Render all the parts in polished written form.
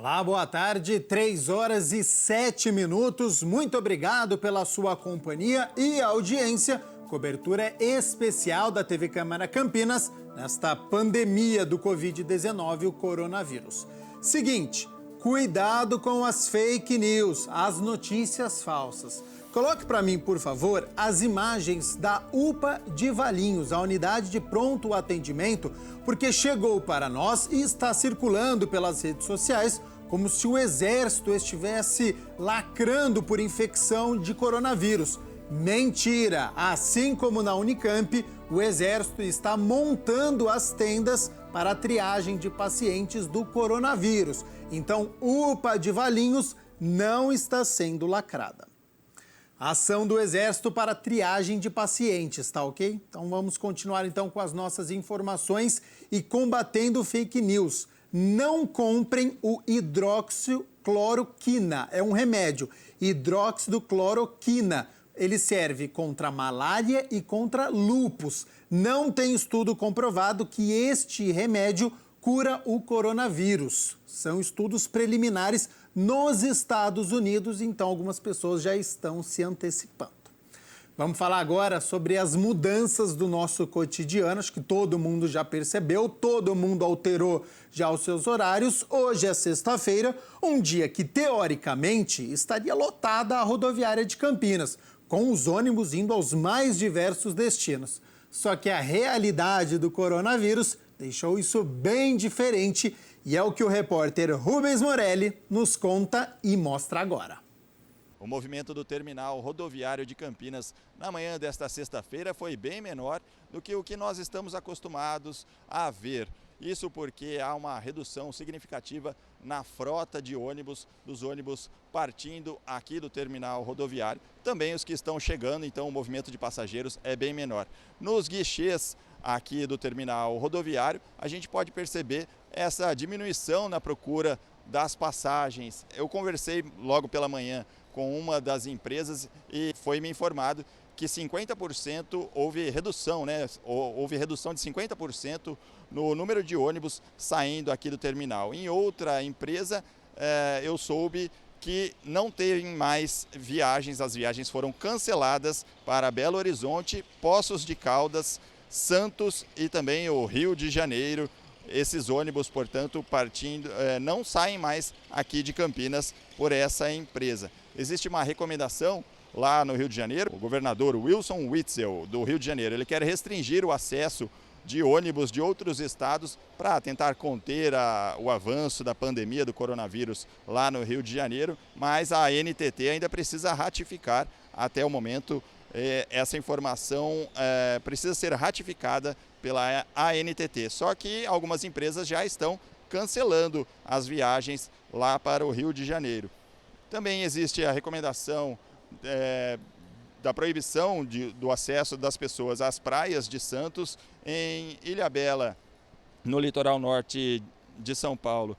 Olá, boa tarde, 3h07. Muito obrigado pela sua companhia e audiência. Cobertura especial da TV Câmara Campinas nesta pandemia do Covid-19, o coronavírus. Seguinte, cuidado com as fake news, as notícias falsas. Coloque para mim, por favor, as imagens da UPA de Valinhos, a unidade de pronto atendimento, porque chegou para nós e está circulando pelas redes sociais como se o Exército estivesse lacrando por infecção de coronavírus. Mentira! Assim como na Unicamp, o Exército está montando as tendas para a triagem de pacientes do coronavírus. Então, UPA de Valinhos não está sendo lacrada. A ação do Exército para triagem de pacientes, tá ok? Então vamos continuar então com as nossas informações e combatendo fake news. Não comprem o hidroxicloroquina, é um remédio, hidroxicloroquina. Ele serve contra malária e contra lúpus. Não tem estudo comprovado que este remédio cura o coronavírus. São estudos preliminares nos Estados Unidos, então algumas pessoas já estão se antecipando. Vamos falar agora sobre as mudanças do nosso cotidiano. Acho que todo mundo já percebeu, todo mundo alterou já os seus horários. Hoje é sexta-feira, um dia que teoricamente estaria lotada a rodoviária de Campinas, com os ônibus indo aos mais diversos destinos. Só que a realidade do coronavírus deixou isso bem diferente e é o que o repórter Rubens Morelli nos conta e mostra agora. O movimento do terminal rodoviário de Campinas na manhã desta sexta-feira foi bem menor do que o que nós estamos acostumados a ver. Isso porque há uma redução significativa na frota de ônibus, dos ônibus partindo aqui do terminal rodoviário. Também os que estão chegando, então o movimento de passageiros é bem menor. Nos guichês aqui do terminal rodoviário, a gente pode perceber essa diminuição na procura das passagens. Eu conversei logo pela manhã com uma das empresas e foi me informado que 50% houve redução, né? Houve redução de 50% no número de ônibus saindo aqui do terminal. Em outra empresa, eu soube que não tem mais viagens, as viagens foram canceladas para Belo Horizonte, Poços de Caldas, Santos e também o Rio de Janeiro. Esses ônibus, portanto, partindo, não saem mais aqui de Campinas por essa empresa. Existe uma recomendação lá no Rio de Janeiro, o governador Wilson Witzel, do Rio de Janeiro, ele quer restringir o acesso de ônibus de outros estados para tentar conter o avanço da pandemia do coronavírus lá no Rio de Janeiro, mas a ANTT ainda precisa ratificar até o momento. Essa informação precisa ser ratificada pela ANTT, só que algumas empresas já estão cancelando as viagens lá para o Rio de Janeiro. Também existe a recomendação da proibição do acesso das pessoas às praias de Santos em Ilhabela, no litoral norte de São Paulo.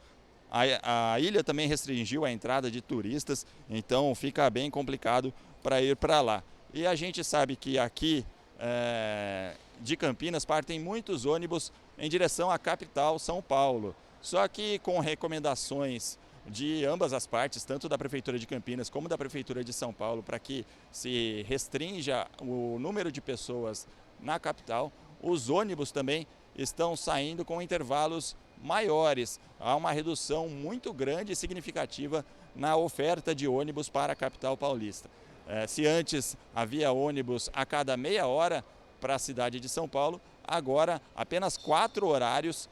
A ilha também restringiu a entrada de turistas, então fica bem complicado para ir para lá. E a gente sabe que aqui de Campinas partem muitos ônibus em direção à capital, São Paulo. Só que com recomendações de ambas as partes, tanto da Prefeitura de Campinas como da Prefeitura de São Paulo, para que se restrinja o número de pessoas na capital, os ônibus também estão saindo com intervalos maiores. Há uma redução muito grande e significativa na oferta de ônibus para a capital paulista. Se antes havia ônibus a cada meia hora para a cidade de São Paulo, agora apenas 4 horários,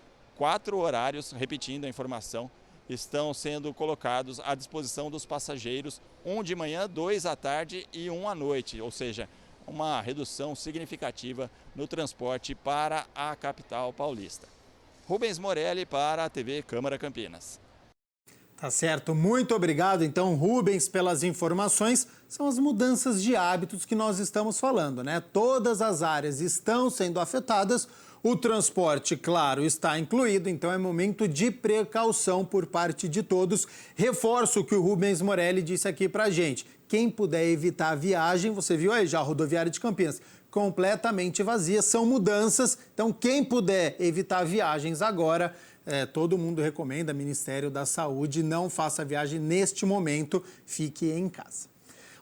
repetindo a informação, estão sendo colocados à disposição dos passageiros, um de manhã, 2 à tarde e 1 à noite, ou seja, uma redução significativa no transporte para a capital paulista. Rubens Morelli para a TV Câmara Campinas. Tá certo, muito obrigado então, Rubens, pelas informações. São as mudanças de hábitos que nós estamos falando, né? Todas as áreas estão sendo afetadas. O transporte, claro, está incluído, então é momento de precaução por parte de todos. Reforço o que o Rubens Morelli disse aqui pra gente. Quem puder evitar a viagem, você viu aí já a rodoviária de Campinas, completamente vazia, são mudanças. Então quem puder evitar viagens agora, todo mundo recomenda, Ministério da Saúde, não faça viagem neste momento, fique em casa.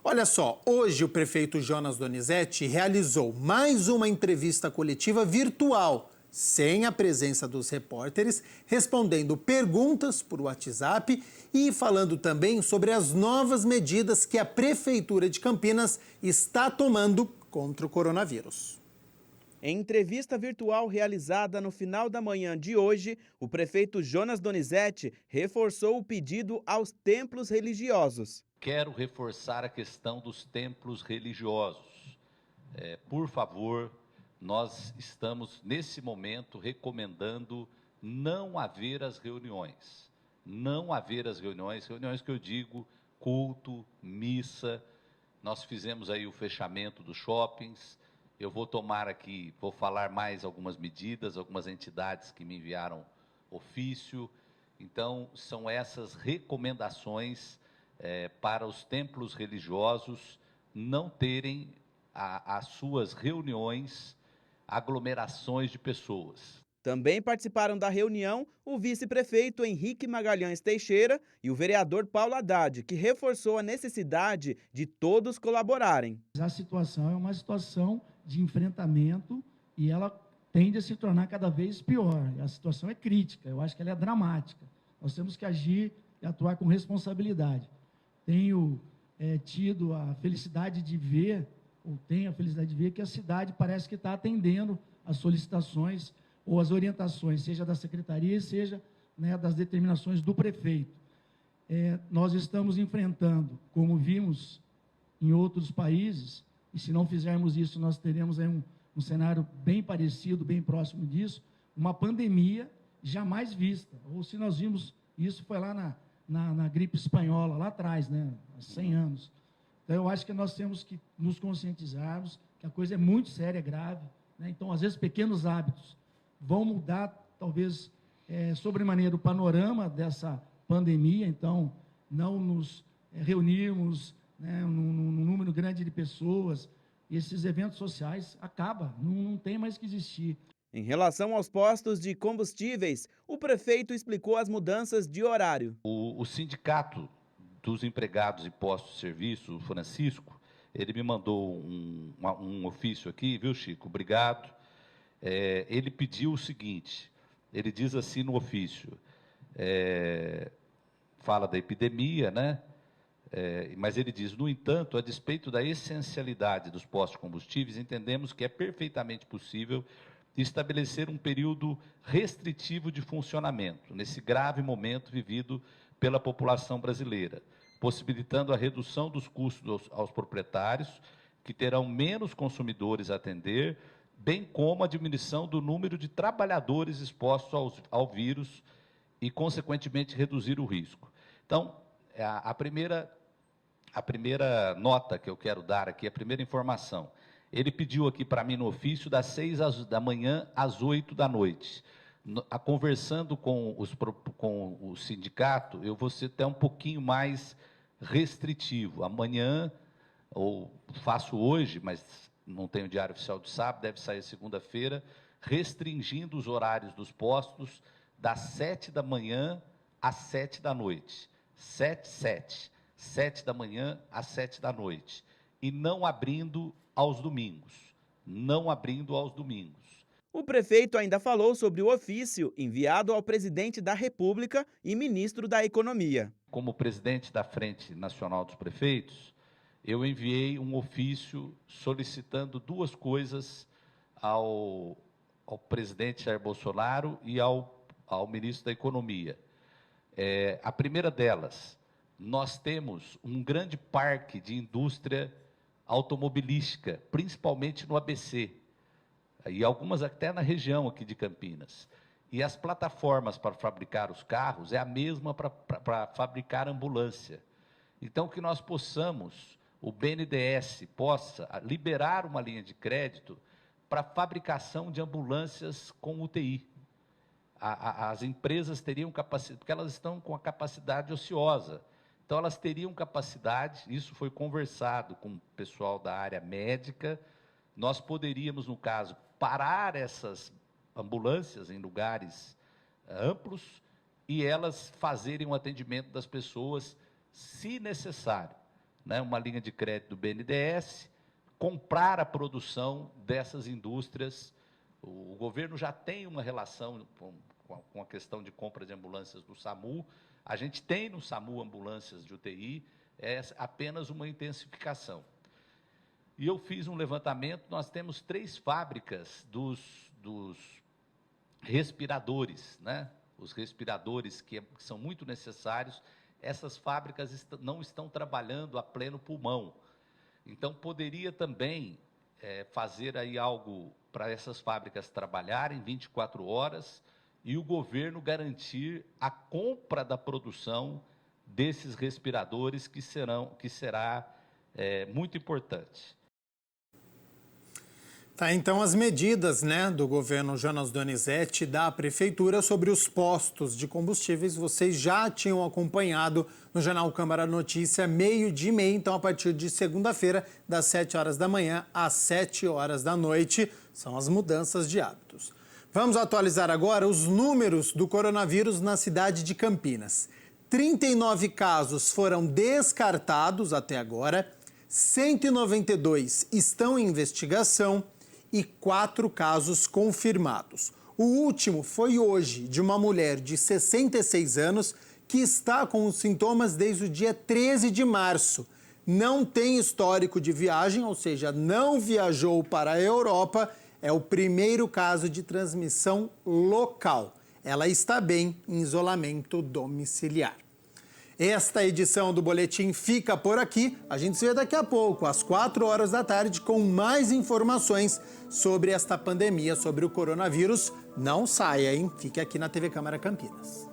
Olha só, hoje o prefeito Jonas Donizete realizou mais uma entrevista coletiva virtual, sem a presença dos repórteres, respondendo perguntas por WhatsApp e falando também sobre as novas medidas que a Prefeitura de Campinas está tomando contra o coronavírus. Em entrevista virtual realizada no final da manhã de hoje, o prefeito Jonas Donizete reforçou o pedido aos templos religiosos. Quero reforçar a questão dos templos religiosos. Por favor, nós estamos nesse momento recomendando não haver as reuniões. Não haver as reuniões que eu digo, culto, missa. Nós fizemos aí o fechamento dos shoppings. Eu vou falar mais algumas medidas, algumas entidades que me enviaram ofício. Então, são essas recomendações para os templos religiosos não terem as suas reuniões, aglomerações de pessoas. Também participaram da reunião o vice-prefeito Henrique Magalhães Teixeira e o vereador Paulo Haddad, que reforçou a necessidade de todos colaborarem. A situação é uma situação de enfrentamento e ela tende a se tornar cada vez pior. A situação é crítica, eu acho que ela é dramática. Nós temos que agir e atuar com responsabilidade. Tenho tido a felicidade de ver, que a cidade parece que está atendendo às solicitações ou às orientações, seja da secretaria, seja das determinações do prefeito. Nós estamos enfrentando, como vimos em outros países, e se não fizermos isso, nós teremos aí um cenário bem parecido, bem próximo disso, uma pandemia jamais vista. Ou se nós vimos isso, foi lá na gripe espanhola, lá atrás, há 100 anos. Então, eu acho que nós temos que nos conscientizarmos que a coisa é muito séria, é grave. Então, às vezes, pequenos hábitos vão mudar, talvez, sobremaneira o panorama dessa pandemia. Então, não nos reunirmos num número grande de pessoas. Esses eventos sociais acabam, não tem mais que existir. Em relação aos postos de combustíveis, o prefeito explicou as mudanças de horário. O sindicato dos empregados de postos de serviço, o Francisco, ele me mandou um ofício aqui, viu, Chico? Obrigado. Ele pediu o seguinte, ele diz assim no ofício, fala da epidemia, mas ele diz, no entanto, a despeito da essencialidade dos postos de combustíveis, entendemos que é perfeitamente possível estabelecer um período restritivo de funcionamento, nesse grave momento vivido pela população brasileira, possibilitando a redução dos custos aos proprietários, que terão menos consumidores a atender, bem como a diminuição do número de trabalhadores expostos ao vírus e, consequentemente, reduzir o risco. Então, a primeira nota que eu quero dar aqui, a primeira informação, ele pediu aqui para mim no ofício das 6 da manhã às 8 da noite. Conversando com o sindicato, eu vou ser até um pouquinho mais restritivo. Amanhã, ou faço hoje, mas não tenho diário oficial de sábado, deve sair segunda-feira, restringindo os horários dos postos das 7 da manhã às 7 da noite. 7 da manhã às 7 da noite. E não abrindo aos domingos. Não abrindo aos domingos. O prefeito ainda falou sobre o ofício enviado ao presidente da República e ministro da Economia. Como presidente da Frente Nacional dos Prefeitos, eu enviei um ofício solicitando duas coisas ao presidente Jair Bolsonaro e ao ministro da Economia. A primeira delas, nós temos um grande parque de indústria automobilística, principalmente no ABC, e algumas até na região aqui de Campinas. E as plataformas para fabricar os carros é a mesma para fabricar ambulância. Então, que nós possamos, o BNDES possa liberar uma linha de crédito para fabricação de ambulâncias com UTI. As empresas teriam capacidade, porque elas estão com a capacidade ociosa. Então, elas teriam capacidade, isso foi conversado com o pessoal da área médica, nós poderíamos, no caso, parar essas ambulâncias em lugares amplos e elas fazerem um atendimento das pessoas, se necessário, né? Uma linha de crédito do BNDES, comprar a produção dessas indústrias. O governo já tem uma relação com a questão de compra de ambulâncias do SAMU. A gente tem no SAMU ambulâncias de UTI, é apenas uma intensificação. E eu fiz um levantamento, nós temos 3 fábricas dos respiradores, né? Os respiradores que são muito necessários, essas fábricas não estão trabalhando a pleno pulmão. Então, poderia também fazer aí algo para essas fábricas trabalharem 24 horas e o governo garantir a compra da produção desses respiradores que será muito importante. Tá, então as medidas, né, do governo Jonas Donizete, da prefeitura sobre os postos de combustíveis, vocês já tinham acompanhado no Jornal Câmara Notícia, 12h30, então a partir de segunda-feira, das 7 horas da manhã às 7 horas da noite, são as mudanças de hábitos. Vamos atualizar agora os números do coronavírus na cidade de Campinas. 39 casos foram descartados até agora, 192 estão em investigação e 4 casos confirmados. O último foi hoje, de uma mulher de 66 anos que está com os sintomas desde o dia 13 de março. Não tem histórico de viagem, ou seja, não viajou para a Europa. É o primeiro caso de transmissão local. Ela está bem em isolamento domiciliar. Esta edição do Boletim fica por aqui. A gente se vê daqui a pouco, às 4 horas da tarde, com mais informações sobre esta pandemia, sobre o coronavírus. Não saia, hein? Fique aqui na TV Câmara Campinas.